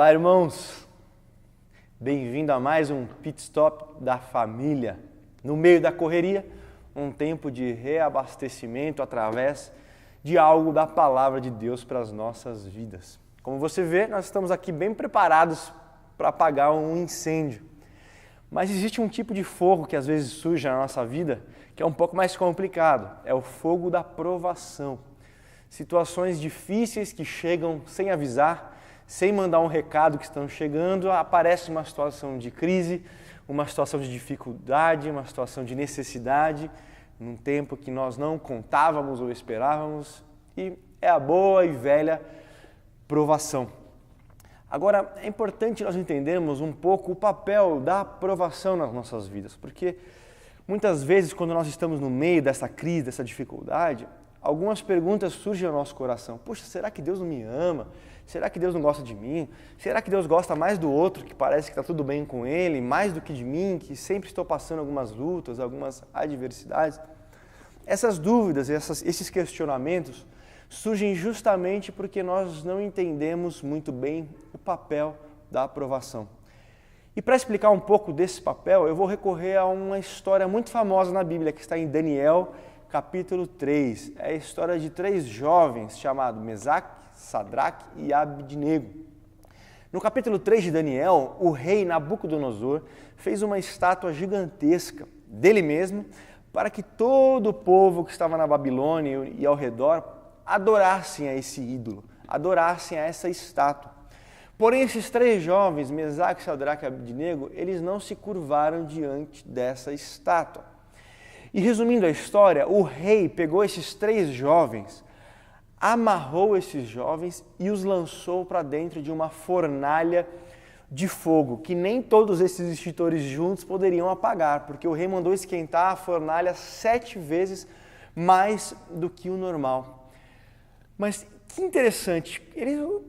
Olá, irmãos! Bem-vindo a mais um Pit Stop da família. No meio da correria, um tempo de reabastecimento através de algo da Palavra de Deus para as nossas vidas. Como você vê, nós estamos aqui bem preparados para apagar um incêndio. Mas existe um tipo de fogo que às vezes surge na nossa vida que é um pouco mais complicado. É o fogo da provação. Situações difíceis que chegam sem avisar, sem mandar um recado que estão chegando, aparece uma situação de crise, uma situação de dificuldade, uma situação de necessidade, num tempo que nós não contávamos ou esperávamos, e é a boa e velha provação. Agora, é importante nós entendermos um pouco o papel da provação nas nossas vidas, porque muitas vezes quando nós estamos no meio dessa crise, dessa dificuldade, algumas perguntas surgem ao nosso coração. Poxa, será que Deus não me ama? Será que Deus não gosta de mim? Será que Deus gosta mais do outro, que parece que está tudo bem com ele, mais do que de mim, que sempre estou passando algumas lutas, algumas adversidades? Essas dúvidas, esses questionamentos surgem justamente porque nós não entendemos muito bem o papel da aprovação. E para explicar um pouco desse papel, eu vou recorrer a uma história muito famosa na Bíblia, que está em Daniel, capítulo 3. É a história de 3 jovens chamados Mesaque, Sadraque e Abidnego. No capítulo 3 de Daniel, o rei Nabucodonosor fez uma estátua gigantesca dele mesmo para que todo o povo que estava na Babilônia e ao redor adorassem a esse ídolo, adorassem a essa estátua. Porém, esses 3 jovens, Mesaque, Sadraque e Abidnego, eles não se curvaram diante dessa estátua. E resumindo a história, o rei pegou esses 3 jovens, amarrou esses jovens e os lançou para dentro de uma fornalha de fogo, que nem todos esses extintores juntos poderiam apagar, porque o rei mandou esquentar a fornalha 7 vezes mais do que o normal. Mas que interessante,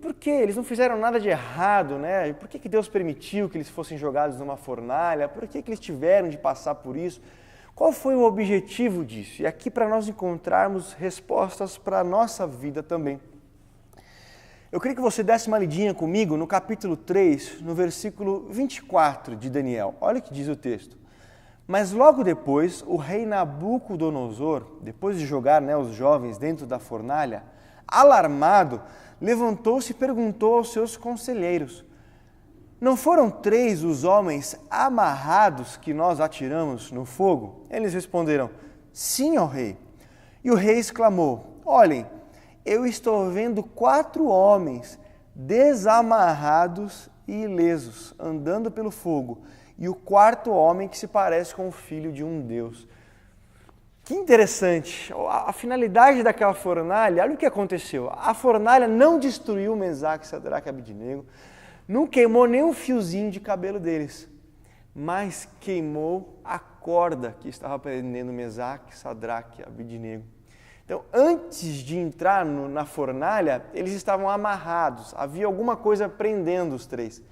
por quê? Eles não fizeram nada de errado, né? Por que Deus permitiu que eles fossem jogados numa fornalha? Por que eles tiveram de passar por isso? Qual foi o objetivo disso? E aqui para nós encontrarmos respostas para a nossa vida também. Eu queria que você desse uma lidinha comigo no capítulo 3, no versículo 24 de Daniel. Olha o que diz o texto. Mas logo depois, o rei Nabucodonosor, depois de jogar os jovens dentro da fornalha, alarmado, levantou-se e perguntou aos seus conselheiros: não foram 3 os homens amarrados que nós atiramos no fogo? Eles responderam: sim, ó rei. E o rei exclamou: olhem, eu estou vendo 4 homens desamarrados e ilesos, andando pelo fogo, e o 4º homem que se parece com o filho de um deus. Que interessante, a finalidade daquela fornalha, olha o que aconteceu. A fornalha não destruiu Mesaque, Sadraque e Abidnego, não queimou nem um fiozinho de cabelo deles, mas queimou a corda que estava prendendo Mesaque, Sadraque e Abidnego. Então, antes de entrar na fornalha, eles estavam amarrados, havia alguma coisa prendendo os 3.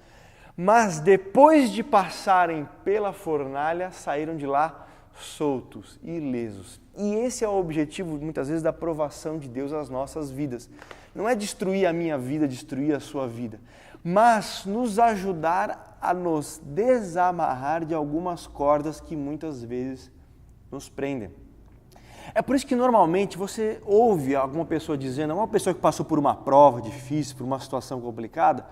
Mas depois de passarem pela fornalha, saíram de lá soltos e ilesos. E esse é o objetivo, muitas vezes, da aprovação de Deus às nossas vidas. Não é destruir a minha vida, destruir a sua vida, mas nos ajudar a nos desamarrar de algumas cordas que muitas vezes nos prendem. É por isso que normalmente você ouve alguma pessoa dizendo, uma pessoa que passou por uma prova difícil, por uma situação complicada,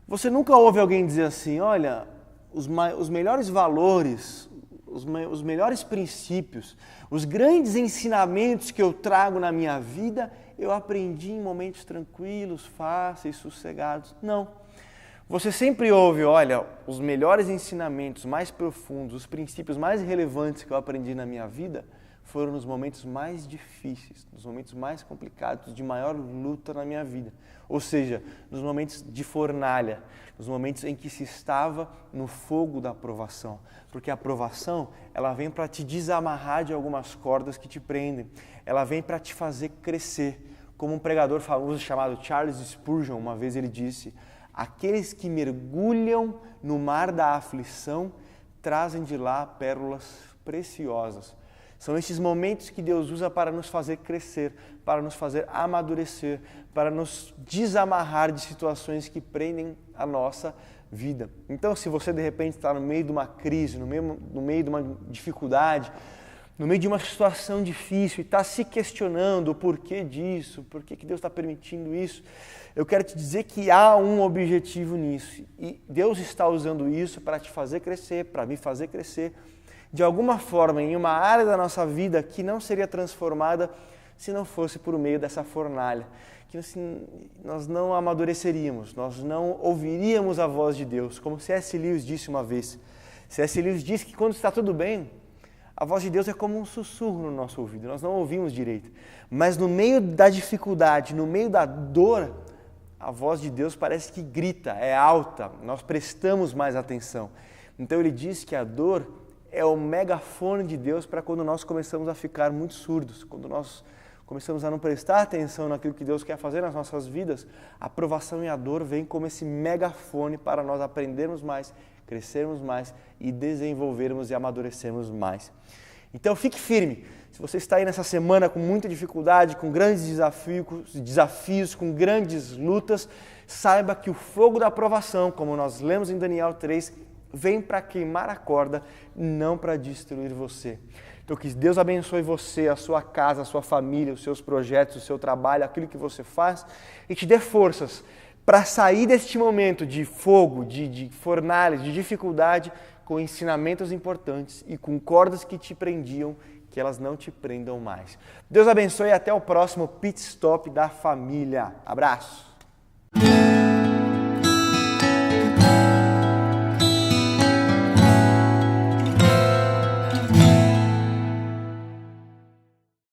você nunca ouve alguém dizer assim: olha, os melhores valores, os melhores princípios, os grandes ensinamentos que eu trago na minha vida, eu aprendi em momentos tranquilos, fáceis, sossegados. Não. Você sempre ouve, olha, os melhores ensinamentos mais profundos, os princípios mais relevantes que eu aprendi na minha vida foram nos momentos mais difíceis, nos momentos mais complicados, de maior luta na minha vida. Ou seja, nos momentos de fornalha, nos momentos em que se estava no fogo da aprovação. Porque a aprovação, ela vem para te desamarrar de algumas cordas que te prendem. Ela vem para te fazer crescer. Como um pregador famoso chamado Charles Spurgeon, uma vez ele disse: aqueles que mergulham no mar da aflição trazem de lá pérolas preciosas. São esses momentos que Deus usa para nos fazer crescer, para nos fazer amadurecer, para nos desamarrar de situações que prendem a nossa vida. Então, se você de repente está no meio de uma crise, no meio de uma dificuldade, no meio de uma situação difícil e está se questionando o porquê disso, por que Deus está permitindo isso, eu quero te dizer que há um objetivo nisso. E Deus está usando isso para te fazer crescer, para me fazer crescer, de alguma forma, em uma área da nossa vida que não seria transformada se não fosse por meio dessa fornalha. Que assim, nós não amadureceríamos, nós não ouviríamos a voz de Deus. Como C.S. Lewis disse uma vez. C.S. Lewis disse que quando está tudo bem, a voz de Deus é como um sussurro no nosso ouvido, nós não ouvimos direito. Mas no meio da dificuldade, no meio da dor, a voz de Deus parece que grita, é alta, nós prestamos mais atenção. Então ele diz que a dor é o megafone de Deus para quando nós começamos a ficar muito surdos, quando nós começamos a não prestar atenção naquilo que Deus quer fazer nas nossas vidas, a provação e a dor vêm como esse megafone para nós aprendermos mais, crescermos mais e desenvolvermos e amadurecermos mais. Então fique firme. Se você está aí nessa semana com muita dificuldade, com grandes desafios, com grandes lutas, saiba que o fogo da provação, como nós lemos em Daniel 3, vem para queimar a corda, não para destruir você. Então que Deus abençoe você, a sua casa, a sua família, os seus projetos, o seu trabalho, aquilo que você faz e te dê forças para sair deste momento de fogo, de fornalhas, de dificuldade, com ensinamentos importantes e com cordas que te prendiam, que elas não te prendam mais. Deus abençoe e até o próximo Pit Stop da Família. Abraço!